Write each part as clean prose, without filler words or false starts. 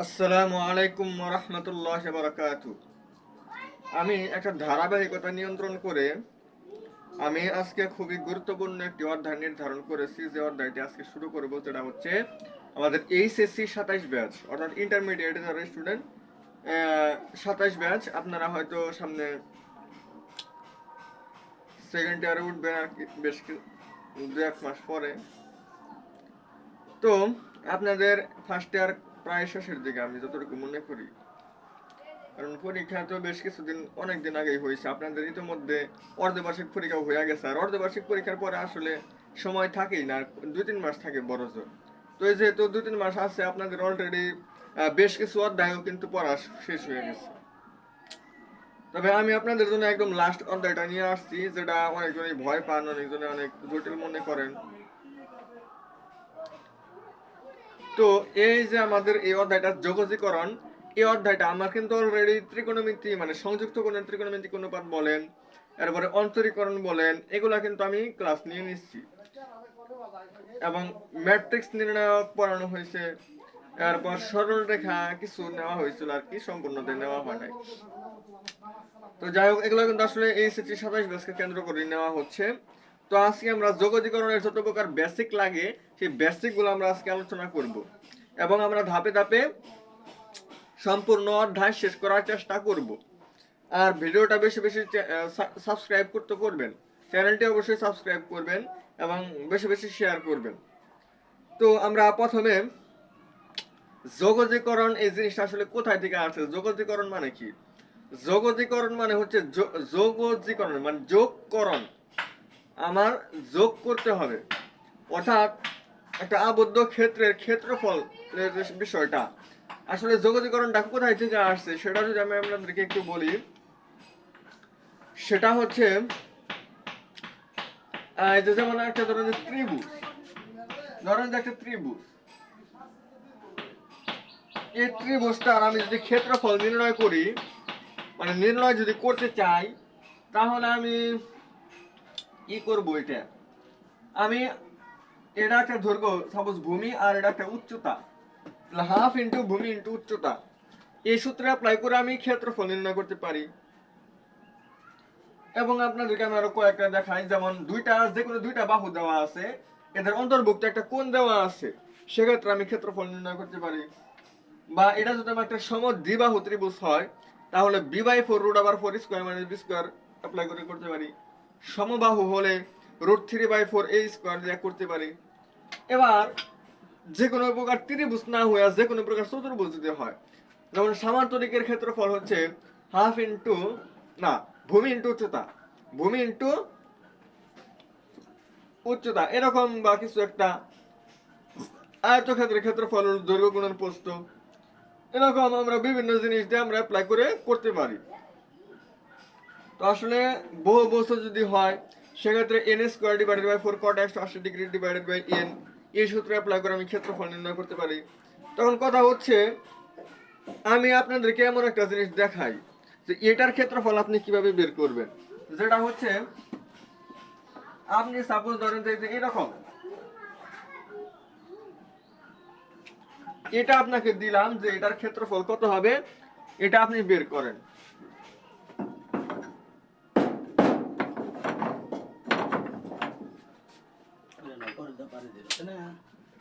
আসসালামু আলাইকুম ওয়া রাহমাতুল্লাহি ওয়া বারাকাতুহু। আমি একটা ধারাবাহিকতা নিয়ন্ত্রণ করে আমি আজকে খুবই গুরুত্বপূর্ণ একটি অধ্যায় নির্ধারণ করেছি, যে অধ্যায়টি আজকে শুরু করব, যেটা হচ্ছে আমাদের এইচএসসি 27 ব্যাচ, অর্থাৎ ইন্টারমিডিয়েট যারা স্টুডেন্ট 27 ব্যাচ। আপনারা হয়তো সামনে সেকেন্ড ইয়ারে উঠবেন আর কি, বেশ দু এক মাস পরে। তো আপনাদের ফার্স্ট ইয়ার প্রায় শেষের দিকে আমি যতটুকু মনে করি, কারণ পরীক্ষা তো বেশ কিছুদিন অনেক দিন আগেই হয়েছে। আপনাদের ইতিমধ্যে অর্ধবার্ষিক পরীক্ষা হয়ে গেছে, আর অর্ধবার্ষিক পরীক্ষার পরে আসলে সময় থাকেই না, 2-3 মাস থাকে বড় জোর। তো এই যেহেতু 2-3 মাস আছে, আপনাদের অলরেডি বেশ কিছু অধ্যায়ও কিন্তু পড়া শেষ হয়ে গেছে। তবে আমি আপনাদের জন্য একদম লাস্ট অধ্যায়টা নিয়ে আসছি, যেটা অনেকজনই ভয় পান, অনেকজনে অনেক জটিল মনে করেন। তো এই যে আমাদের এই অধ্যায়টা যোগজীকরণ, এই অধ্যায়টা আমার কিন্তু অলরেডি ত্রিকোণমিতি মানে সংযুক্ত কোণের ত্রিকোণমিতিক অনুপাত বলেন, এরপরে অন্তরীকরণ বলেন, এগুলা কিন্তু আমি ক্লাস নিয়ে নিচ্ছি, এবং ম্যাট্রিক্স নির্ণয় পড়ানো হয়েছে। এরপর সরল রেখা কিছু নেওয়া হয়েছিল আর কি, সম্পূর্ণতে নেওয়া হয় নাই। তো যাই হোক, এগুলো কিন্তু আসলে এই এইচএসসি 27 ব্যাচকে কেন্দ্র করে নেওয়া হচ্ছে। তো আজকে আমরা যোগজীকরণের যত প্রকার বেসিক লাগে, সেই বেসিক গুলো আমরা আজকে আলোচনা করব, এবং আমরা ধাপে ধাপে সম্পূর্ণ অধ্যায় শেষ করার চেষ্টা করব। আর ভিডিওটা বেশি বেশি সাবস্ক্রাইব করবেন, চ্যানেলটি অবশ্যই সাবস্ক্রাইব করবেন এবং বেশি বেশি শেয়ার করবেন। তো আমরা প্রথমে যোগজীকরণ এই জিনিসটা আসলে কোথায় থেকে আসে, যোগজীকরণ মানে কি? যোগজীকরণ মানে হচ্ছে যোগজীকরণ মানে যোগকরণ, আমার যোগ করতে হবে, অর্থাৎ একটা আবদ্ধ ক্ষেত্রের ক্ষেত্রফল বিষয়টা। আসলে যোগজীকরণটা কোথায় থেকে আসছে সেটা যদি আমি আপনাদেরকে একটু বলি, সেটা হচ্ছে যেমন একটা ধরনের ত্রিভুজ, ধরেন যে একটা ত্রিভুজ, এই ত্রিভুজটার আমি যদি ক্ষেত্রফল নির্ণয় করি, মানে নির্ণয় যদি করতে চাই, তাহলে আমি কি করব? আমি এটা একটা ধরবো সাপোজ ভূমি, আর এটা একটা উচ্চতা, হাফ ইন্টু ভূমি ইন্টু উচ্চতা। এই সূত্রে অ্যাপ্লাই করে আমি ক্ষেত্রফল নির্ণয় করতে পারি। এবং আপনাদেরকে আমি আরো কয়েকটা দেখাই, যেমন যে কোনো দুইটা বাহু দেওয়া আছে, এদের অন্তর্ভুক্ত একটা কোণ দেওয়া আছে, সেক্ষেত্রে আমি ক্ষেত্রফল নির্ণয় করতে পারি। বা এটা যদি আমার একটা সমদ্বিবাহু ত্রিভুজ হয়, তাহলে b/4 √4 square minus B square apply করে করতে পারি। সমবাহু হলে √3/4 a স্কয়ার দিয়ে করতে পারি। এবার যে কোনো প্রকার ত্রিভুজ না হয়ে যে কোনো প্রকার চতুর্ভুজ যদি হয়, যেমন সামান্তরিকের ক্ষেত্রফল হচ্ছে হাফ ইন্টু না ভূমি ইন্টু উচ্চতা, ভূমি ইন্টু উচ্চতা, এরকম বা কিছু একটা। আয়তক্ষেত্রের ক্ষেত্রফল দৈর্ঘ্য গুণন প্রস্থ, এরকম আমরা বিভিন্ন জিনিস দিয়ে আমরা অ্যাপ্লাই করে করতে পারি। তো আসলে বহু বস্তু যদি হয়, সেক্ষেত্রে n² / 4 cot 180 degree divided by n, এই সূত্র অ্যাপ্লাই করে আমি ক্ষেত্রফল নির্ণয় করতে পারি। তখন কথা হচ্ছে, আমি আপনাদেরকে এমন একটা জিনিস দেখাই যে এটার ক্ষেত্রফল আপনি কিভাবে বের করবেন, যেটা হচ্ছে আপনি সাপোজ ধরেন যে এরকম, এটা আপনাকে দিলাম যে এটার ক্ষেত্রফল কত হবে, এটা আপনি বের করেন।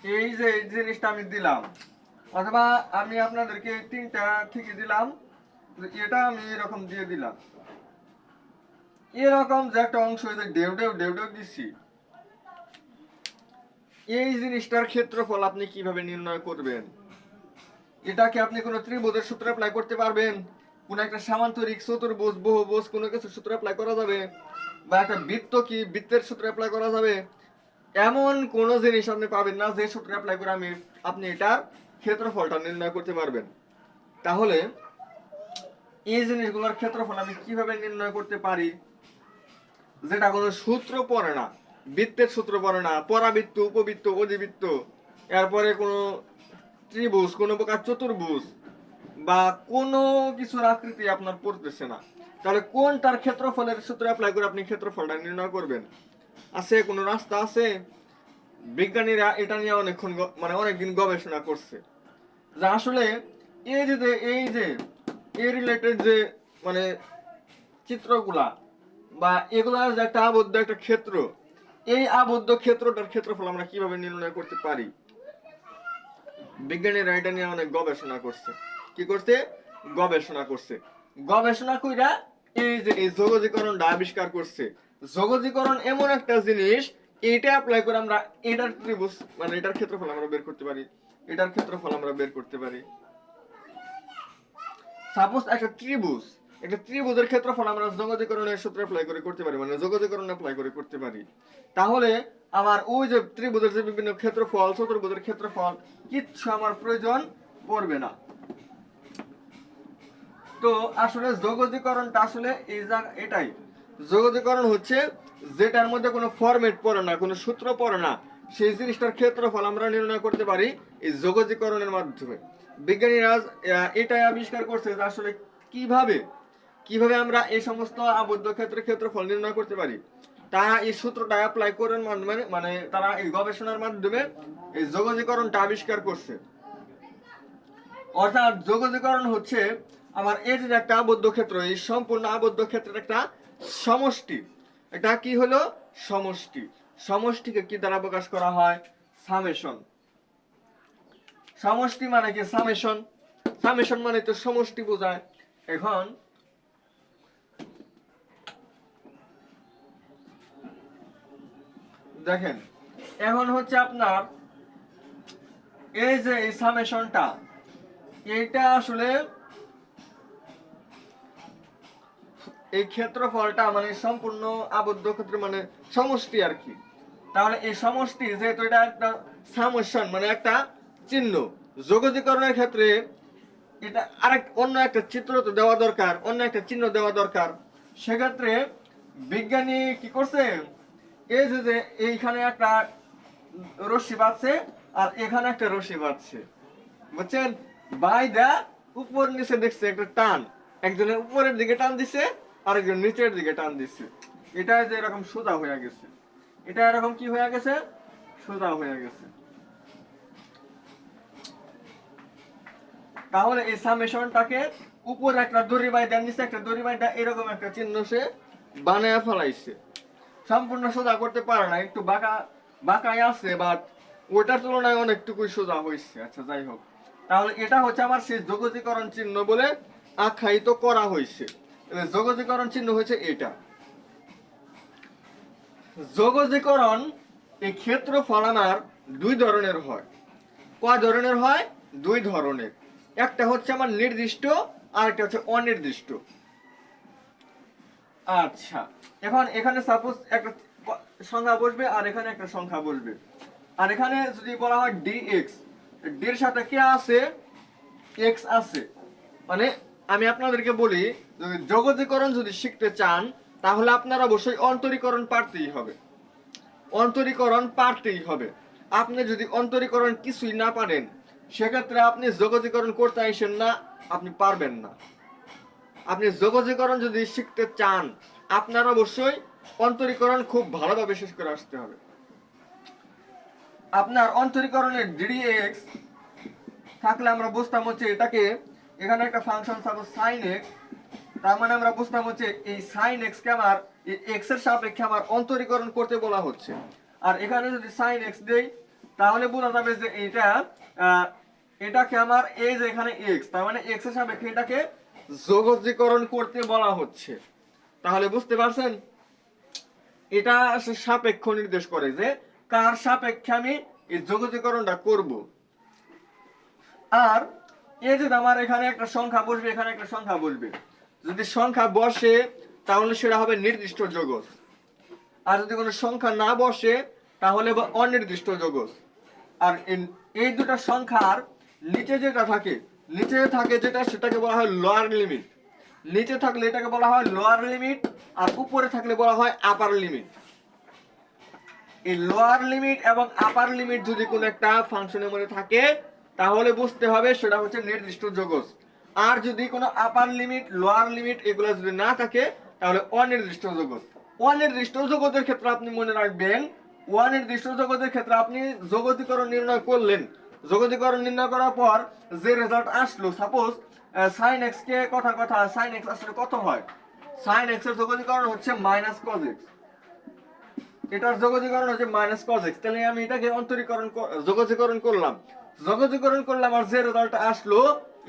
এই যে এই জিনিসটা আমি দিলাম, অথবা আমি আপনাদেরকে তিনটা থেকে দিলাম, এটা আমি এরকম দিয়ে দিলাম, এরকম যে একটা অংশ ডেউ ডেউ ডেউ ডেউ দিচ্ছি, এই জিনিসটার ক্ষেত্রফল আপনি কিভাবে নির্ণয় করবেন? এটাকে আপনি কোনো ত্রিভুজের সূত্র অ্যাপ্লাই করতে পারবেন, কোন একটা সামান্তরিক, চতুর্ভুজ, বহুভুজ কোনো কিছু সূত্র অ্যাপ্লাই করা যাবে, বা একটা বৃত্ত কি বৃত্তের সূত্র অ্যাপ্লাই করা যাবে? এমন কোন জিনিস আপনি পাবেন না যে সূত্র অ্যাপ্লাই করে আপনি এটার ক্ষেত্রফলটা নির্ণয় করতে পারবেন। তাহলে এই জিনিসগুলোর ক্ষেত্রফল আমি কিভাবে নির্ণয় করতে পারি, যেটা কোনো সূত্র পড়ে না, বৃত্তের সূত্র পড়ে না, পরাবৃত্ত, উপবৃত্ত, অধিবৃত্ত, এরপরে কোনো ত্রিভুজ, কোনো প্রকার চতুর্ভুজ বা কোনো কিছুর আকৃতি আপনার পড়তেছে না, তাহলে কোনটার ক্ষেত্রফলের সূত্র অ্যাপ্লাই করে আপনি ক্ষেত্রফলটা নির্ণয় করবেন? আছে কোনো রাস্তা আছে? বিজ্ঞানীরা এটা নিয়ে অনেকক্ষণ মানে অনেকদিন গবেষণা করছে, যা আসলে এই যে এই রিলেটেড যে মানে চিত্রগুলা বা এগুলা যে একটা আবদ্ধ একটা ক্ষেত্র, এই আবদ্ধ ক্ষেত্রটার ক্ষেত্রফল আমরা কিভাবে নির্ণয় করতে পারি? বিজ্ঞানীরা এটা নিয়ে অনেক গবেষণা করছে। কি করছে? গবেষণা করছে। গবেষণা কইরা এই যে এই যোগজীকরণটা আবিষ্কার করছে। যোগজীকরণ এমন একটা জিনিস, এইটা অ্যাপ্লাই করে আমরা এটার ত্রিভুজ মানে এটার ক্ষেত্রফল আমরা বের করতে পারি, এটার ক্ষেত্রফল আমরা বের করতে পারি। সাপোজ একটা ত্রিভুজের ক্ষেত্রফল আমরা যোগজীকরণের সূত্র অ্যাপ্লাই করে করতে পারি, মানে যোগজীকরণ অ্যাপ্লাই করে করতে পারি। তাহলে আমার ওই যে ত্রিভুজের যে বিভিন্ন ক্ষেত্রফল, চতুর্ভুজের ক্ষেত্রফল কিচ্ছু আমার প্রয়োজন পড়বে না। তো আসলে যোগজীকরণটা আসলে এটাই যোগজীকরণ হচ্ছে যেটার মধ্যে কোনো ফরম্যাট পড়ে না, কোনো সূত্র পড়ে না, সেই জিনিসটার ক্ষেত্রফল আমরা নির্ণয় করতে পারি এই যোগজীকরণের মাধ্যমে। বিজ্ঞানীরা এটাই আবিষ্কার করছে যে আসলে কিভাবে কিভাবে আমরা এই সমস্ত আবদ্ধ ক্ষেত্রের ক্ষেত্রফল নির্ণয় করতে পারি। তারা এই সূত্রটা অ্যাপ্লাই করার মাধ্যমে মানে তারা এই গবেষণার মাধ্যমে এই যোগজীকরণটা আবিষ্কার করছে। অর্থাৎ যোগজীকরণ হচ্ছে আমার এই যে একটা আবদ্ধ ক্ষেত্র, এই সম্পূর্ণ আবদ্ধ ক্ষেত্রের একটা সমষ্টি। এটা কি হলো? সমষ্টি। সমষ্টিকে কি দ্বারা প্রকাশ করা হয়? সামেশন। সমষ্টি মানে কি? সামেশন। সামেশন মানে তো সমষ্টি বোঝায়। এখন দেখেন, এখন হচ্ছে আপনার এই যে এই সামেশনটা, এইটা আসলে এই ক্ষেত্রফলটা মানে সম্পূর্ণ আবদ্ধ ক্ষেত্র মানে সমষ্টি আর কি। তাহলে এই সমষ্টি যেহেতু এটা একটা সামেশন মানে একটা চিহ্ন, যোগজীকরণের ক্ষেত্রে এটা অন্য একটা চিত্র তো দেওয়া দরকার, অন্য একটা চিহ্ন দেওয়া দরকার। সেক্ষেত্রে বিজ্ঞানী কি করছে, এই যে এইখানে একটা রশ্মি বাঁধছে আর এখানে একটা রশ্মি বাঁধছে, বুঝছেন? বাইদা উপর নিচে দেখছে একটা টান, একজনের উপরের দিকে টান দিছে আরেকজন নিচের দিকে টান দিছে। এটা যে এরকম সোজা হয়ে গেছে, এটা এরকম কি হয়ে গেছে? সোজা হয়ে গেছে। তাহলে এই সামেশনটাকে উপরে একটা দড়ি বাইদা নিচে একটা দড়ি বাইদা এরকম একটা চিহ্ন সে বানায় ফেলাইছে। সম্পূর্ণ সোজা করতে পারে না, একটু বাঁকা বাঁকাই আছে, বাট ওটার তুলনায় অনেকটুকুই সোজা হয়েছে। আচ্ছা যাই হোক, তাহলে এটা হচ্ছে আমার সেই যোগজীকরণ চিহ্ন বলে আখ্যায়িত করা হয়েছে। যোগজীকরণ চিহ্ন হচ্ছে এটা। যোগজীকরণ এই ক্ষেত্রফল আমার দুই ধরনের হয়। কয় ধরনের হয়? দুই ধরনের। একটা হচ্ছে আমার নির্দিষ্ট আর একটা হচ্ছে অনির্দিষ্ট। আচ্ছা, এখন এখানে সাপোজ একটা সংখ্যা বসবে আর এখানে একটা সংখ্যা বসবে, আর এখানে যদি বলা হয় dx, d এর সাথে কি আছে? x আছে। মানে আমি আপনাদেরকে বলি, যদি যোগজীকরণ যদি শিখতে চান তাহলে আপনারা অবশ্যই অন্তরীকরণ পারতেই হবে। অন্তরীকরণ পারতেই হবে। আপনি যদি অন্তরীকরণ কিছুই না পারেন সেক্ষেত্রে আপনি যোগজীকরণ করতে আসেন না, আপনি পারবেন না। আপনি যোগজীকরণ যদি শিখতে চান আপনার অবশ্যই অন্তরীকরণ খুব ভালোভাবে শেষ করে আসতে হবে। আপনার অন্তরীকরণের dx থাকলে আমরা বুঝতাম হচ্ছে এটাকে, এখানে একটা ফাংশন সাপোজ sin x, তার মানে আমরা বুঝতাম হচ্ছে এই sin x কে আমার এই x এর সাপেক্ষে আমার অন্তরীকরণ করতে বলা হচ্ছে। আর এখানে যদি sin x দেই তাহলে বোঝা যাবে যে এটাকে আমার এই যে এখানে x, তার মানে x এর সাপেক্ষে এটাকে যোগজীকরণ করতে বলা হচ্ছে। তাহলে বুঝতে পারছেন, এটা সাপেক্ষ নির্দেশ করে যে কার সাপেক্ষে আমি এই যোগজীকরণটা করব। আর এই যে আমার এখানে একটা সংখ্যা বসবে, এখানে একটা সংখ্যা বসবে, যদি সংখ্যা বসে তাহলে সেটা হবে নির্দিষ্ট যোগজ, আর যদি কোনো সংখ্যা না বসে তাহলে অনির্দিষ্ট যোগজ। আর এই দুটো সংখ্যার নিচে যেটা থাকে, নিচে থাকে যেটা সেটাকে বলা হয় লোয়ার লিমিট। নিচে থাকলে এটাকে বলা হয় লোয়ার লিমিট, আর উপরে থাকলে বলা হয় আপার লিমিট। এই লোয়ার লিমিট এবং আপার লিমিট যদি কোনো একটা ফাংশনের মধ্যে থাকে তাহলে বুঝতে হবে সেটা হচ্ছে নির্দিষ্ট যোগজ। আর যদি কোনো আপার লিমিট লোয়ার লিমিট এগুলো যদি না থাকে তাহলে অনির্দিষ্ট যোগজ। অনির্দিষ্ট যোগজের ক্ষেত্রে আপনি মনে রাখবেন, অনির্দিষ্ট যোগজের ক্ষেত্রে আপনি যোগজীকরণ নির্ণয় করলেন, যোগজীকরণ নির্ণয় করার পর যে রেজাল্ট আসলো, সাপোজ সাইন এক্স কে কথা সাইন এক্স আসলে কত হয়, সাইন এক্স এর যোগজীকরণ হচ্ছে মাইনাস কজ এক্স, এটার যোগজীকরণ হচ্ছে মাইনাস কজ এক্স। তাহলে আমি এটাকে যোগজীকরণ করলাম, আর যে রেজাল্ট আসলো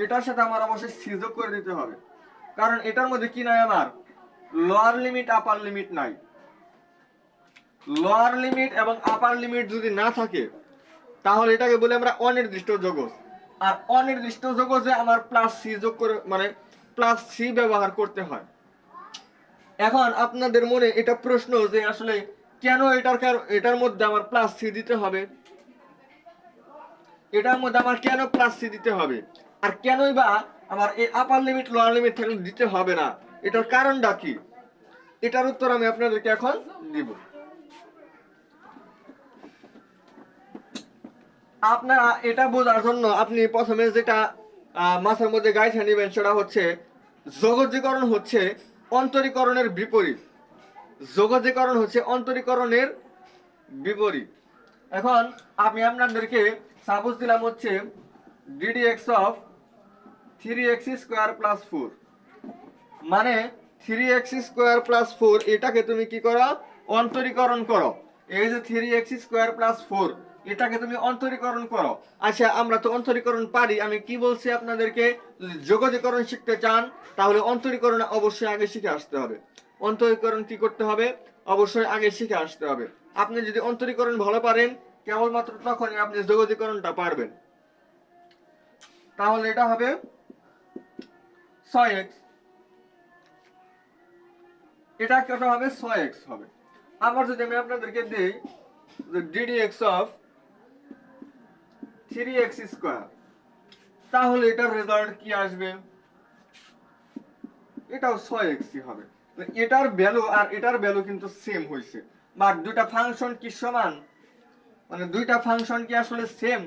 এটার সাথে আমার অবশ্যই সি যোগ করে দিতে হবে, কারণ এটার মধ্যে কি নাই, আমার লোয়ার লিমিট আপার লিমিট নাই। লোয়ার লিমিট এবং আপার লিমিট যদি না থাকে তাহলে এটাকে বলি আমরা অনির্দিষ্ট যোগজ। আর অনির্দিষ্ট যোগজে আমার প্লাস সি যোগ করে, মানে প্লাস সি ব্যবহার করতে হয়। এখন আপনাদের মনে এটা প্রশ্ন যে আসলে কেন এটার মধ্যে আমার প্লাস সি দিতে হবে, এটার মধ্যে আমার কেন প্লাস সি দিতে হবে, আর কেনই বা আমার এই আপার লিমিট লোয়ার লিমিট থাকলে দিতে হবে না, এটার কারণটা কি, এটার উত্তর আমি আপনাদেরকে এখন দিব। আপনারা এটা বোঝার জন্য আপনি প্রথমে যেটা মাথার মধ্যে গাইথা নেবেন সেটা হচ্ছে যোগজীকরণ হচ্ছে অন্তরীকরণের বিপরীত, যোগজীকরণ হচ্ছে অন্তরীকরণের বিপরীত। এখন আমি আপনাদেরকে সাপোজ দিলাম হচ্ছে DD x of 3x square plus 4, মানে 3x স্কোয়ার প্লাস 4 এটাকে তুমি কি করো, অন্তরীকরণ করো। এই যে 3x স্কোয়ার প্লাস 4 এটাকে তুমি অন্তরীকরণ করো। আচ্ছা আমরা তো অন্তরীকরণ পারি, আমি কি বলছি আপনাদেরকে, যদি যোগজীকরণ শিখতে চান তাহলে অন্তরীকরণ অবশ্যই আগে শিখে আসতে হবে। অন্তরীকরণ কি করতে হবে, অবশ্যই আগে শিখে আসতে হবে। আপনি যদি অন্তরীকরণ ভালো পারেন কেবলমাত্র তখনই আপনি যোগজীকরণটা পারবেন। তাহলে এটা হবে 6x, এটা কত হবে, 6x হবে। আবার যদি আমি আপনাদেরকে দিই ddx অফ 3x স্কয়ার, তাহলে এটার রেজাল্ট কি আসবে, এটাও 6x হবে। এটার ভ্যালু আর এটার ভ্যালু কিন্তু সেম হইছে, বাট দুইটা ফাংশন কি সমান, মানে দুইটা ফাংশন কি আসলে সেম,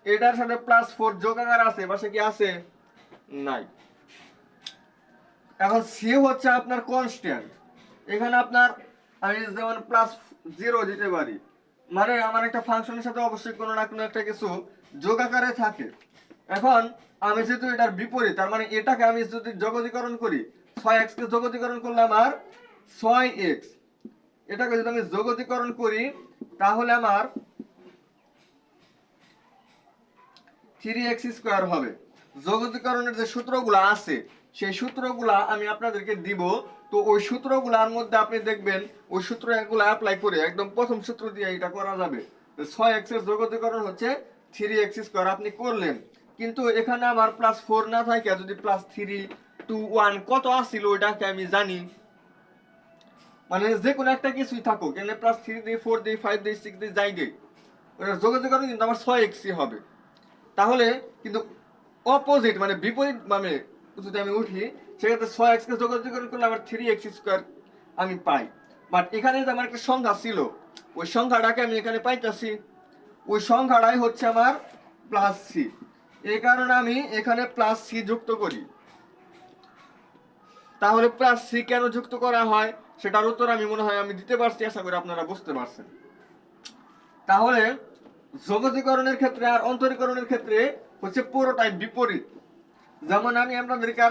এটার সাথে প্লাস 4 যোগাকার আছে, পাশে কি আছে, নাই। এখন সি হচ্ছে আপনার কনস্ট্যান্ট, এখানে আপনার আমি যেমন প্লাস 0 দিতে পারি, মানে আমার একটা ফাংশনের সাথে অবশ্যই কোনো না কোনো একটা কিছু যোগ আকারে থাকে। এখন আমি যেহেতু এটার বিপরীত, তার মানে এটাকে আমি যদি যোগজীকরণ করি, 6x কে যোগজীকরণ করলে আমার 6x, এটাকে যদি আমি যোগজীকরণ করি তাহলে আমার 3x স্কয়ার হবে। যোগজীকরণের যে সূত্রগুলো আছে সেই সূত্রগুলা আমি আপনাদেরকে দিব, তো ওই সূত্রগুলোর মধ্যে আপনি দেখবেন ওই সূত্রগুলো অ্যাপ্লাই করে একদম প্রথম সূত্র দিয়ে এটা করা যাবে। 6x এর যোগজীকরণ হচ্ছে 3x স্কয়ার, আপনি করলেন, কিন্তু এখানে আমার প্লাস 4 না থাকে, যদি প্লাস 3 2 1 কত আসছিল ওইটাকে আমি জানি, মানে যে কোনো একটা কিছুই থাকুক, এখানে প্লাস 3 দিয়ে 4 দিয়ে 5 দিয়ে 6 দিয়ে যাই দেই, ওটা যোগজীকরণ কিন্তু আমার 6x হবে। তাহলে কিন্তু অপোজিট মানে বিপরীত মানে যদি আমি উঠি, সেক্ষেত্রে 6x কে যোগজীকরণ করলে আমার 3x স্কয়ার আমি পাই। বাট এখানে যে আমার একটা সংখ্যা ছিল, ওই সংখ্যাটাকে আমি এখানে পাইতাছি, ওই সংখ্যাটাই হচ্ছে আমার প্লাস সি, এই কারণে আমি এখানে প্লাস সি যুক্ত করি। তাহলে প্লাস সি কেন যুক্ত করা হয় সেটার উত্তর আমি মনে হয় আমি দিতে পারছি, আশা করি আপনারা বুঝতে পারছেন। তাহলে যোগজীকরণের ক্ষেত্রে আর অন্তরীকরণের ক্ষেত্রে হচ্ছে পুরোটাই বিপরীত। যেমন আমি আপনাদেরকে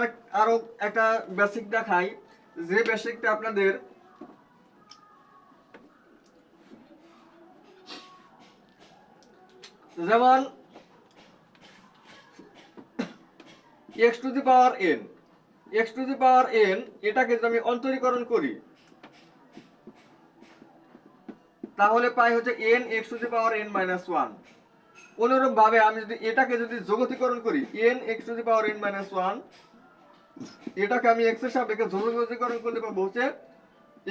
আরো একটা বেসিক দেখাই, যে বেসিকটা আপনাদের যেমন x to the power n, x to the power n এটাকে যদি আমি অন্তরীকরণ করি তাহলে পাই হচ্ছে n x to the power n minus 1। অনুরূপ ভাবে আমি যদি এটাকে যদি যোগজীকরণ করি n x to the power n minus 1, এটাকে আমি x এর সাপেক্ষে যোগজীকরণ করলে পাবো হচ্ছে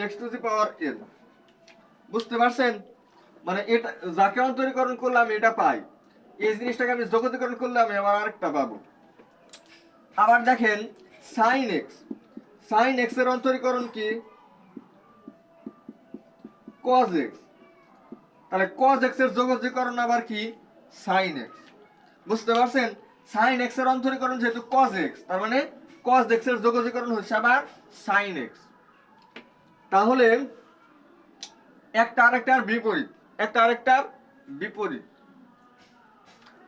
x to the power n। বুঝতে পারছেন, মানে এটা যাকে অন্তরীকরণ করলে আমি এটা পাই, এই জিনিসটাকে আমি যোগজীকরণ করলে আমি আবার আরেকটা পাবো। আবার দেখেন sin x, sin x এর অন্তরীকরণ কি, cos x, তাহলে cos x এর যোগজীকরণ আবার কি, sin x। বুঝতে পারছেন, sin x এর অন্তরীকরণ যেহেতু cos x, তার মানে cos x এর যোগজীকরণ হচ্ছে আবার sin x। তাহলে একটা আরেকটার বিপরীত, একটা আরেকটার বিপরীত।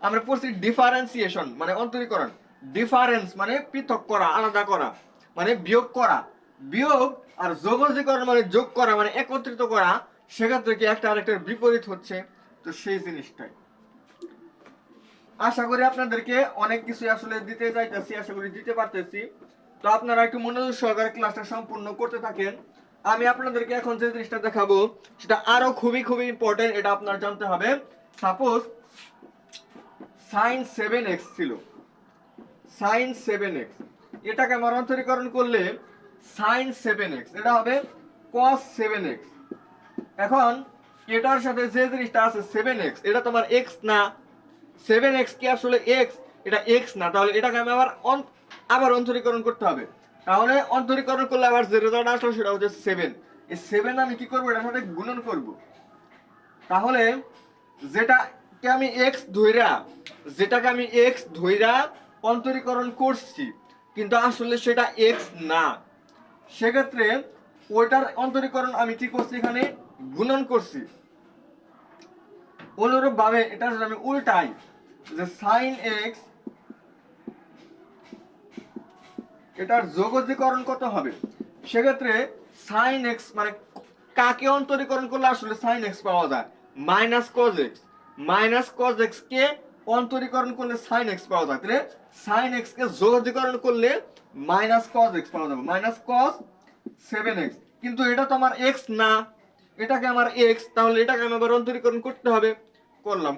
আমরা পড়ছি ডিফারেন্সিয়েশন মানে অন্তরীকরণ, ডিফারেন্স মানে পৃথক করা, আলাদা করা, মানে বিয়োগ করা, বিয়োগ আর যোগজীকরণ মানে যোগ করা মানে একত্রিত করা, সেক্ষেত্রে কি একটা আরেকটার বিপরীত হচ্ছে, তো সেই জিনিসটাই। আশা করি আপনাদেরকে অনেক কিছু আসলে দিতে চাইতেছি, আশা করি দিতে পারতেছি। তো আপনারা একটু মনোযোগ সহকারে ক্লাসটা সম্পূর্ণ করতে থাকেন। আমি আপনাদেরকে এখন যে জিনিসটা দেখাবো সেটা আরো খুবই খুবই ইম্পর্টেন্ট, এটা আপনার জানতে হবে। সাপোজ sin 7x ছিল, sin 7x, এটাকে আমার অন্তরীকরণ করলে sin 7x এটা হবে cos 7x। এখন এটার সাথে যে জিনিসটা আছে 7x, এটা তো আমার x না, 7x কি আসলে x? এটা x না, তাহলে এটাকে আমি আবার অন্তরীকরণ করতে হবে। তাহলে অন্তরীকরণ করলে আবার যে রেজাল্ট আসলো সেটা হচ্ছে 7। এই 7 আমি কি করব, এটার সাথে গুণন করব। তাহলে যেটাকে আমি x ধইরা অন্তরীকরণ করছি, কিন্তু আসলে সেটা x না, সেক্ষেত্রে ওইটার অন্তরীকরণ আমি কি করছি, এখানে গুণন করছি। অনুরূপ ভাবে এটা যদি আমি উল্টাই, যে sin x এটার যোগজীকরণ কত হবে, সেক্ষেত্রে sin x মানে কাকে অন্তরীকরণ করলে আসলে sin x পাওয়া যায়, মাইনাস cos x কে অন্তরীকরণ করলে sin x পাওয়া যায়। তাহলে sin x কে যোগজীকরণ করলে মাইনাস cos x পাওয়া যাবে, মাইনাস cos 7x। কিন্তু এটা তো আমার x না, এটাকে আমার x, তাহলে এটাকে আমি আবার অন্তরীকরণ করতে হবে,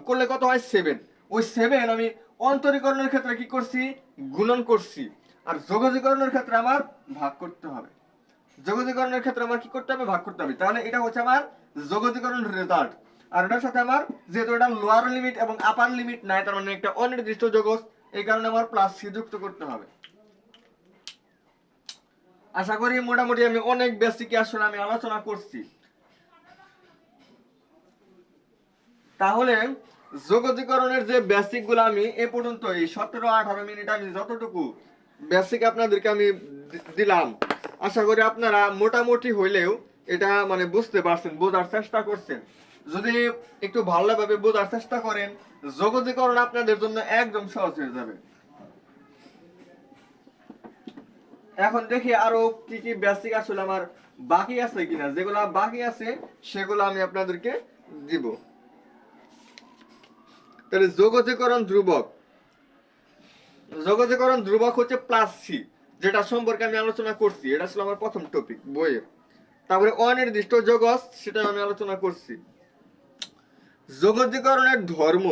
করলে কত হয় 7। ওই 7 আমি অন্তরীকরণের ক্ষেত্রে কি করছি, গুণন করছি, আর যোগজীকরণের ক্ষেত্রে আমার ভাগ করতে হবে। যোগজীকরণের ক্ষেত্রে আমার কি করতে হবে, ভাগ করতে হবে। তাহলে এটা হচ্ছে আমার যোগজীকরণের রেজাল্ট। আর এটার সাথে আমার যেহেতু এটা লোয়ার লিমিট এবং আপার লিমিট নাই, তার মানে একটা অনির্দিষ্ট যোগজ, এই কারণে আমার প্লাস সি যুক্ত করতে হবে। আশা করি মোটামুটি আমি অনেক বেসিক আসলে আমি আলোচনা করছি। তাহলে যোগজীকরণের যে বেসিক গুলো আমি এ পর্যন্ত এই 17-18 মিনিট আমি যতটুকু বেসিক আপনাদেরকে আমি দিলাম, আশা করি আপনারা মোটামুটি হইলেও এটা মানে বুঝতে পারছেন, বোঝার চেষ্টা করছেন। যদি একটু ভালোভাবে বোঝার চেষ্টা করেন, যোগজীকরণ আপনাদের জন্য একদম সহজ হয়ে যাবে। এখন দেখি আরো কি কি বেসিক আসলে আমার বাকি আছে কিনা, যেগুলো বাকি আছে সেগুলো আমি আপনাদেরকে দিব। তাহলে যোগজীকরণ ধ্রুবক হচ্ছে প্লাস সি, যেটা সম্পর্কে আমি আলোচনা করছি, এটা ছিল আমার প্রথম টপিক বইয়ের। তারপরে অনির্দিষ্ট যোগজ, সেটা আমি আলোচনা করছি। যোগজীকরণের ধর্ম,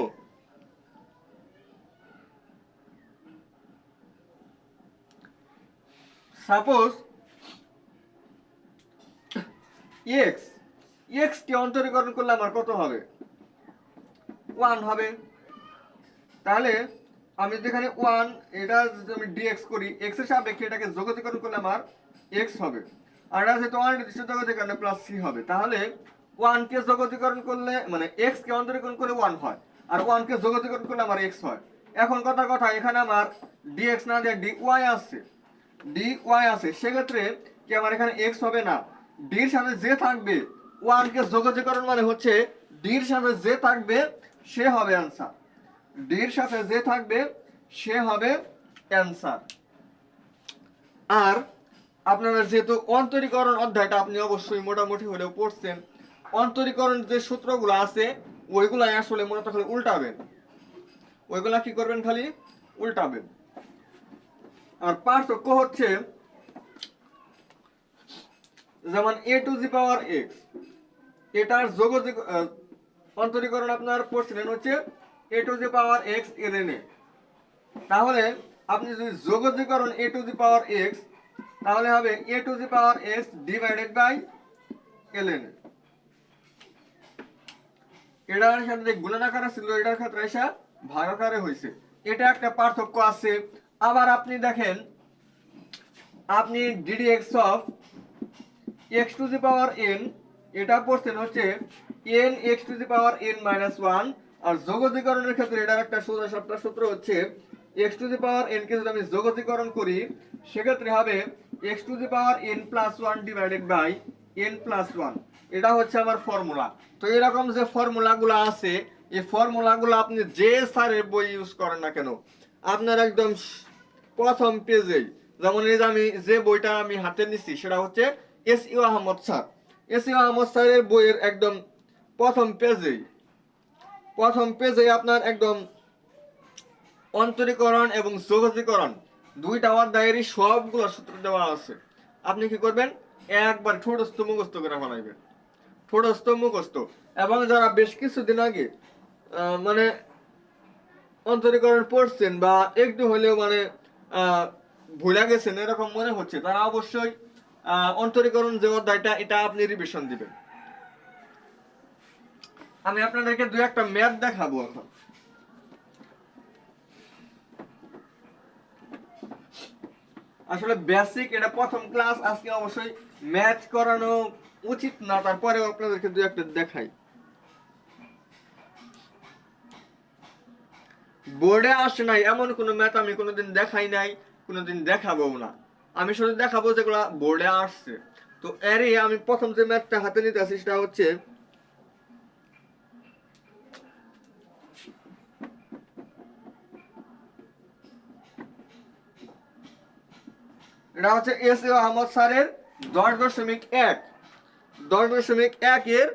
সাপোজ x কে অন্তরীকরণ করলে আমার কত হবে, 1 হবে। তাহলে আমি যেখানে 1 এটা যদি আমি dx করি, x এর সাপেক্ষে এটাকে যোগজীকরণ করলে আমার x হবে, আর এটা যেহেতু অনির্দিষ্ট যোগজীকরণে প্লাস c হবে। তাহলে 1 কে যোগজীকরণ করলে মানে x কে অন্তরীকরণ করলে 1 হয়, আর 1 কে যোগজীকরণ করলে আমার x হয়। এখন কথা এখানে আমার dx না দিয়ে dy আছে, সেক্ষেত্রে কি আমার এখানে x হবে না, d এর সাথে যে থাকবে, 1 কে যোগজীকরণ মানে হচ্ছে d এর সাথে যে থাকবে সে হবে অ্যান্সার, d এর সাথে যে থাকবে সে হবে অ্যান্সার। আর আপনারা যেহেতু অন্তরীকরণ অধ্যায়টা আপনি অবশ্যই মোটামুটি হলেও পড়ছেন, অন্তরীকরণ যে সূত্রগুলো আছে ওইগুলাই আসলে মূলত খালি উল্টাবেন, ওইগুলা কি করবেন, খালি উল্টাবেন। আর পার্থক্য হচ্ছে যেমন a to the power x, এটার অন্তরীকরণ আপনার পড়ছিলেন হচ্ছে a to the power x ln a। তাহলে আপনি যদি যোগজীকরণ a to the power x, তাহলে হবে a to the power x divided by ln a। এটার সাথে যে গুণনাকার ছিল এটার ক্ষেত্রে এসে ভাগাকারে হয়েছে, এটা একটা পার্থক্য আছে। আবার আপনি দেখেন, আপনি ddx of x to the power n এটা পড়ছেন হচ্ছে n x to the power n minus 1, আর যোগজীকরণের ক্ষেত্রে এটার একটা সোজা সাপটা সূত্র হচ্ছে x to the power n কে যদি আমি যোগজীকরণ করি, সেক্ষেত্রে হবে x to the power n plus 1 divided by n plus 1। এটা হচ্ছে আমার ফর্মুলা। তো এরকম যে ফর্মুলাগুলো আছে এই ফর্মুলাগুলো আপনি যে স্যারের বই ইউজ করেন না কেন, আপনার একদম প্রথম পেজেই, যেমন এই যে আমি যে বইটা আমি হাতে নিচ্ছি সেটা হচ্ছে SEO Ahmed sir. SEO Ahmed স্যারের বইয়ের একদম প্রথম পেজেই আপনার একদম অন্তরীকরণ এবং যোগজীকরণ দুইটা অধ্যায়েরই সবগুলো সূত্র দেওয়া আছে। আপনি কি করবেন, একবার ঠোঁটস্থ মুখস্থ করে ফেলাইবেন, ঠোঁটস্থ মুখস্থ। এবং যারা বেশ কিছুদিন আগে মানে অন্তরীকরণ পড়ছেন বা একটু হলেও মানে ভুলে গেছেন এরকম মনে হচ্ছে, তারা অবশ্যই অন্তরীকরণ যে অধ্যায়টা এটা আপনি রিভিশন দিবেন। আমি আপনাদেরকে দুই একটা ম্যাথ দেখাবো এখন। আসলে বেসিক এটা প্রথম ক্লাস, আজকে অবশ্যই ম্যাথ করানো উচিত না, তারপরেও আপনাদেরকে দুই একটা দেখাই। বোর্ডে আসে নাই এমন কোনো ম্যাথ আমি কোনোদিন দেখাই নাই, কোনোদিন দেখাবো না। আমি শুধু দেখাবো যেগুলো বোর্ডে আসছে। তো এরই আমি প্রথম যে ম্যাথটা হাতে নিতে আসি সেটা হচ্ছে এটা হচ্ছে এসইও আহমদ স্যারের 10.1 10.1 এর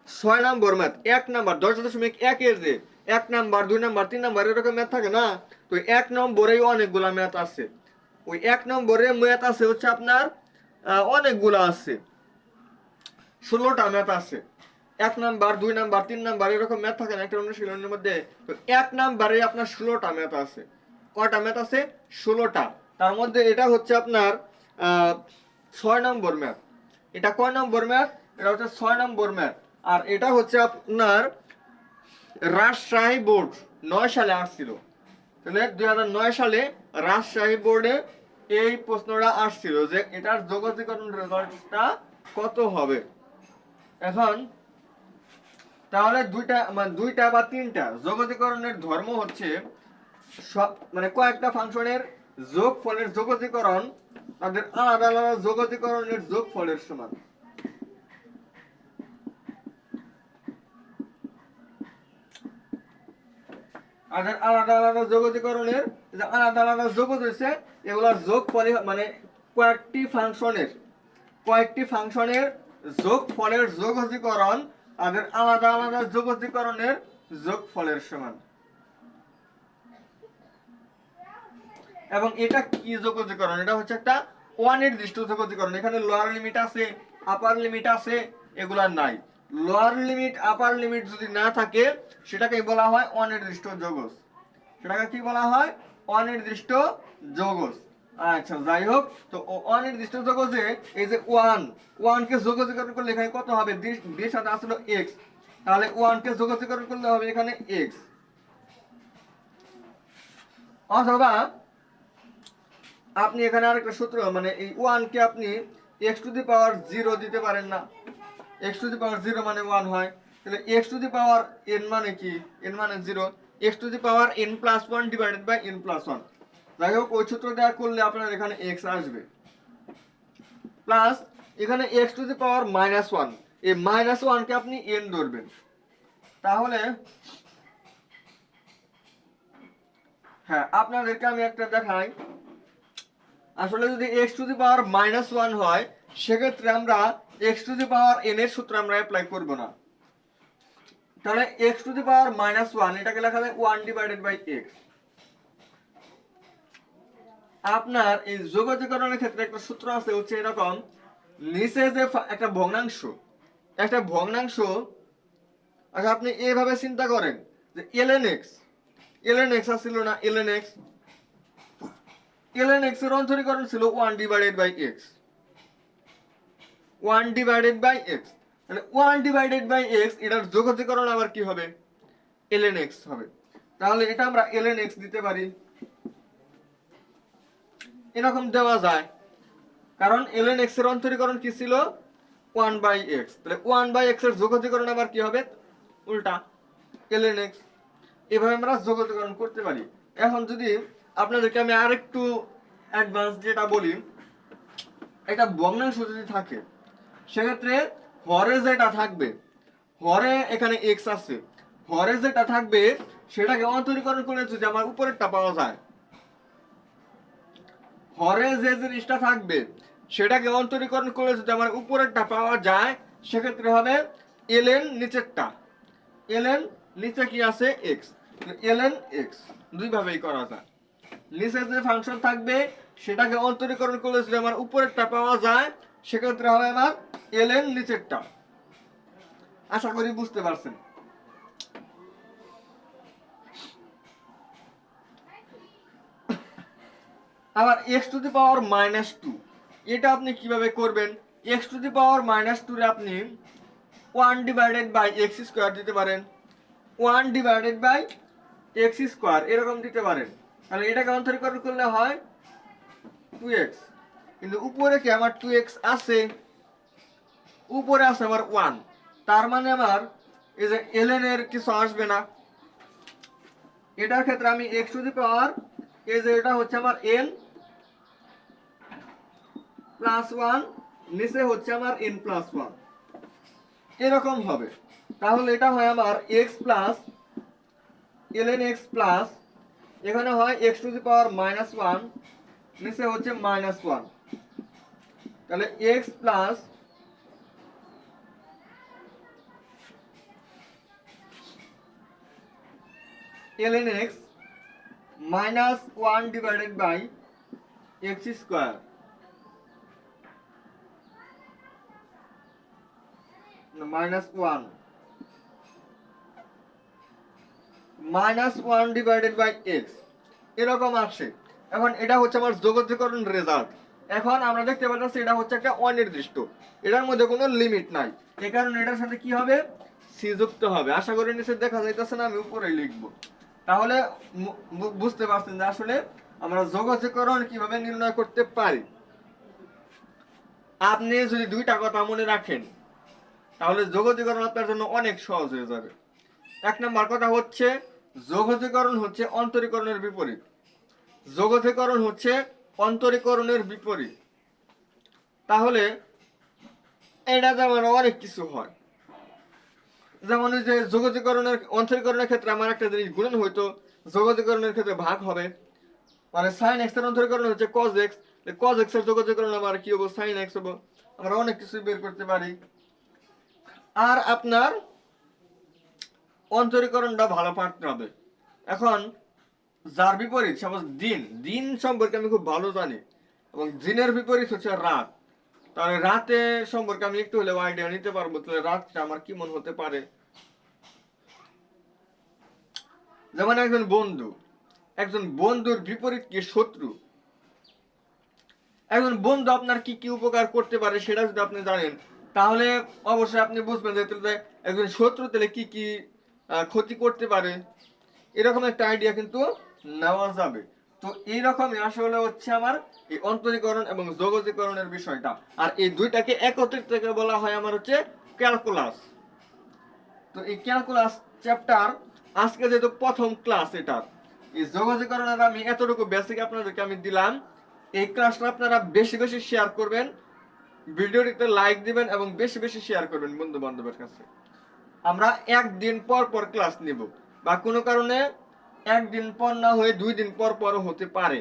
6 নম্বর ম্যাথ। 1 নাম্বার 10.1 এর যে 1 নাম্বার 2 নাম্বার 3 নাম্বার এরকম ম্যাথ থাকে না, তো 1 নম্বরেই অনেকগুলা ম্যাথ আছে। ওই 1 নম্বরে ম্যাথ আছে হচ্ছে আপনার অনেকগুলা আছে, 16টা ম্যাথ আছে। 1 নাম্বার 2 নাম্বার 3 নাম্বার এরকম ম্যাথ থাকে না একটা অনুশীলনের মধ্যে, তো 1 নাম্বারে আপনার 16টা ম্যাথ আছে। কয়টা ম্যাথ আছে? 16টা। তার মধ্যে এটা হচ্ছে আপনার 6 নম্বর ম্যাথ। এটা কয় নম্বর ম্যাথ? এটা হচ্ছে 6 নম্বর ম্যাথ। আর এটা হচ্ছে আপনার রাজশাহী বোর্ড 9 সালে আসছিল। তাহলে 2009 সালে রাজশাহী বোর্ডে এই প্রশ্নটা আসছিল যে এটার যোগজীকরণ রেজাল্টটা কত হবে। এখন তাহলে দুইটা বা তিনটা যোগজীকরণের ধর্ম হচ্ছে মানে কয়েকটা ফাংশনের যোগফলের যোগজীকরণ তাদের আলাদা আলাদা যোগজীকরণের যোগফলের সমান। আর আলাদা আলাদা যোগজীকরণের যে আলাদা আলাদা যোগজ হয়েছে এগুলোর যোগফল মানে কয়েকটি ফাংশনের যোগফলের যোগজীকরণ তাদের আলাদা আলাদা যোগজীকরণের যোগফলের সমান। এবং এটা কি যোগজীকরণ? এটা হচ্ছে একটা অনির্দিষ্ট যোগজীকরণ। এখানে লোয়ার লিমিট আছে, আপার লিমিট আছে, এগুলা নাই। লোয়ার লিমিট আপার লিমিট যদি না থাকে সেটাকে বলা হয় অনির্দিষ্ট যোগজ। সেটাকে কি বলা হয়? অনির্দিষ্ট যোগজ। আচ্ছা যাই হোক, তো অনির্দিষ্ট যোগজে এই যে ওয়ান কে যোগজীকরণ করলে এখানে কত হবে? d সাথে আসলে x, তাহলে ওয়ান কে যোগজীকরণ করলে হবে এখানে x। অথবা আপনি এখানে আরেকটা সূত্র মানে এই 1 কে আপনি x টু দি পাওয়ার 0 দিতে পারেন না। x টু দি পাওয়ার 0 মানে 1 হয়। তাহলে x to the power n মানে কি? n মানে 0। x to the power n plus 1 divided by n plus 1। যাই হোক ওই সূত্র দেওয়া করলে আপনার এখানে x আসবে। প্লাস এখানে x to the power minus 1, এই মাইনাস 1 কে আপনি n ধরবেন। তাহলে হ্যাঁ আপনাদেরকে আমি একটা দেখাই। আসলে যদি x to the power minus 1 হয় সেক্ষেত্রে আমরা x to the power n এর সূত্র আমরা অ্যাপ্লাই করব না। তাহলে x to the power minus 1 এটাকে লেখা যায় 1 ডিভাইডেড বাই x। আপনার এই যোগজীকরণের ক্ষেত্রে একটা সূত্র আছে হচ্ছে এরকম, নিচে যে একটা ভগ্নাংশ আচ্ছা আপনি এইভাবে চিন্তা করেন যে ln x আসছিল না, ln x এর অন্তরীকরণ ছিল 1 divided by x। 1 divided by x, তাহলে 1 ডিভাইডেড বাই x এটার যোগজীকরণ আবার কি হবে? ln x হবে। তাহলে এটা আমরা ln x দিতে পারি, এরকম দেওয়া যায়। কারণ ln x এর অন্তরীকরণ কি ছিল? 1 বাই x। তাহলে 1 বাই x এর যোগজীকরণ আবার কি হবে? উল্টা ln x। এভাবে আমরা যোগজীকরণ করতে পারি। এখন যদি আপনাদেরকে আমি আরেকটু অ্যাডভান্স যেটা বলি, একটা ভগ্নাংশ যদি থাকে সেক্ষেত্রে হরে যেটা থাকবে হরে এখানে এক্স আছে, হরে যেটা থাকবে সেটাকে অন্তরীকরণ করলে যদি আমার উপরেরটা পাওয়া যায়, হরে যে জিনিসটা থাকবে সেটাকে অন্তরীকরণ করলে যদি আমার উপরেরটা পাওয়া যায়, সেক্ষেত্রে হবে ln নিচেরটা, ln নিচে কি আছে x, ln x দুই ভাবেই করা যায়। নিচে যে ফাংশন থাকবে সেটাকে অন্তরীকরণ করলে যদি আমার উপরেরটা পাওয়া যায়, সেক্ষেত্রে হবে আমার ln নিচেরটা। আশা করি বুঝতে পারছেন। আবার x টু দি পাওয়ার -2, এটা আপনি কিভাবে করবেন? x টু দি পাওয়ার -2 রে আপনি 1 ডিভাইডেড বাই x স্কয়ার দিতে পারেন, 1 ডিভাইডেড বাই x স্কয়ার এরকম দিতে পারেন। তাহলে এটাকে অন্তরীকরণ করলে হয় 2x, কিন্তু উপরে কি আমার 2x আছে? উপরে আছে আমার 1, তার মানে আমার এই যে ln এর কিছু আসবে না। এটার ক্ষেত্রে আমি x টু দি পাওয়ার, এই যে এটা হচ্ছে আমার n প্লাস 1, নিচে হচ্ছে আমার n প্লাস 1, এরকম হবে। তাহলে এটা হয় আমার x plus ln x plus, এখানে হয় x টু দি পাওয়ার -1, নিচে হচ্ছে -1, তাহলে x plus ln x -1 divided by x square, -1 divided by x এরকম আসে। এখন এটা হচ্ছে আমার যোগজীকরণ রেজাল্ট। এখন আমরা দেখতে পাচ্ছি এটা হচ্ছে একটা অনির্দিষ্ট, এটার মধ্যে কোনো লিমিট নাই, এই কারণে এটার সাথে কি হবে? সি যুক্ত হবে। আশা করি নিচে দেখা যাইতেছে না, আমি উপরে লিখবো। তাহলে বুঝতে পারছেন যে আসলে আমরা যোগজীকরণ কিভাবে নির্ণয় করতে পারি। আপনি যদি দুইটা কথা মনে রাখেন, তাহলে যোগজীকরণ আপনার জন্য অনেক সহজ হয়ে যাবে। এক নম্বর কথা হচ্ছে যোগজীকরণ হচ্ছে অন্তরীকরণের বিপরীত, যোগজীকরণ হচ্ছে অন্তরীকরণের বিপরীত। তাহলে এটা যেমন অনেক কিছু হয়, যেমন ওই যে যোগজীকরণের অন্তরীকরণের ক্ষেত্রে আমার একটা জিনিস গুণন হইতো, যোগজীকরণের ক্ষেত্রে ভাগ হবে, মানে সাইন এক্স এর অন্তরীকরণ হচ্ছে কজ এক্স, কজ এক্স এর যোগজীকরণ আমার কি হবো? সাইন এক্স হবো। আমরা অনেক কিছু বের করতে পারি। আর আপনার অন্তরীকরণটা ভালো পারতে হবে। এখন যার বিপরীত, সাপোজ দিন, দিন সম্পর্কে আমি খুব ভালো জানি এবং দিনের বিপরীত হচ্ছে রাত, তাহলে রাতে সম্পর্কে আমি একটু হলেও আইডিয়া নিতে পারবো, তাহলে রাতটা আমার কি মনে হতে পারে। যেমন একজন বন্ধু, একজন বন্ধুর বিপরীত কি? শত্রু। একজন বন্ধু আপনার কি কি উপকার করতে পারে সেটা যদি আপনি জানেন, তাহলে অবশ্যই আপনি বুঝবেন যে একজন শত্রু তাহলে কি কি ক্ষতি করতে পারে, এরকম একটা আইডিয়া কিন্তু নেওয়া যাবে। তো এইরকমই আসলে হচ্ছে আমার এই অন্তরীকরণ এবং যোগজীকরণের বিষয়টা। আর এই দুইটাকে একত্রিত থেকে বলা হয় আমার হচ্ছে ক্যালকুলাস। তো এই ক্যালকুলাস চ্যাপ্টার আজকে যেহেতু প্রথম ক্লাস, এটার এই যোগজীকরণের আমি এতটুকু বেসিক আপনাদেরকে আমি দিলাম। এই ক্লাসটা আপনারা বেশি বেশি শেয়ার করবেন, ভিডিওটিতে লাইক দিবেন এবং বেশি বেশি শেয়ার করবেন বন্ধু বান্ধবের কাছে। আমরা একদিন পর পর ক্লাস নিব, বা কোনো কারণে একদিন পর না হয়ে 2 দিন পর পর হতে পারে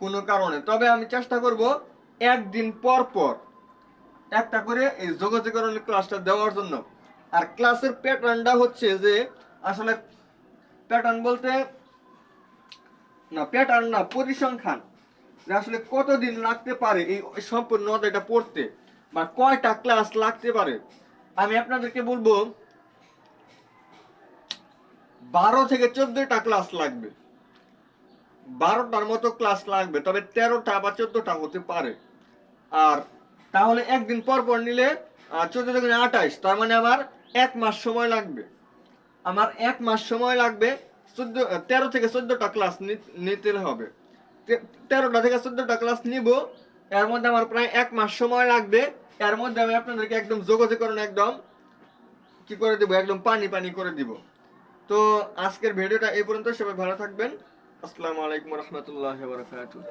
কোনো কারণে, তবে আমি চেষ্টা করব একদিন পর পর একটা করে এই যোগজীকরণের ক্লাসটা দেওয়ার জন্য। আর ক্লাসের প্যাটার্নটা হচ্ছে যে আসলে প্যাটার্ন বলতে না, প্যাটার্ন না, পরিসংখ্যান, যে আসলে কতদিন লাগতে পারে এই সম্পূর্ণ অধ্যায়টা পড়তে, বা কয়টা ক্লাস লাগতে পারে। আমি আপনাদেরকে বলবো 12 থেকে 14টা ক্লাস লাগবে, 12টার মতো ক্লাস লাগবে, তবে 13টা বা 14টা হতে পারে। আর তাহলে একদিন পর পর নিলে 14 থেকে 28, তার মানে আমার 1 মাস সময় লাগবে। আমার 1 মাস সময় লাগবে 13 থেকে 14টা ক্লাস নিতে হবে। 13টা থেকে 14টা ক্লাস নিব, এর মধ্যে আমার প্রায় 1 মাস সময় লাগবে। এর মধ্যে আমি আপনাদেরকে একদম যোগজীকরণ একদম কি করে দিব, একদম পানি পানি করে দিব। তো আজকের ভিডিওটা এই পর্যন্ত, সবাই ভালো থাকবেন। আসসালামু আলাইকুম রহমতুল্লাহ বারাকাতুহু।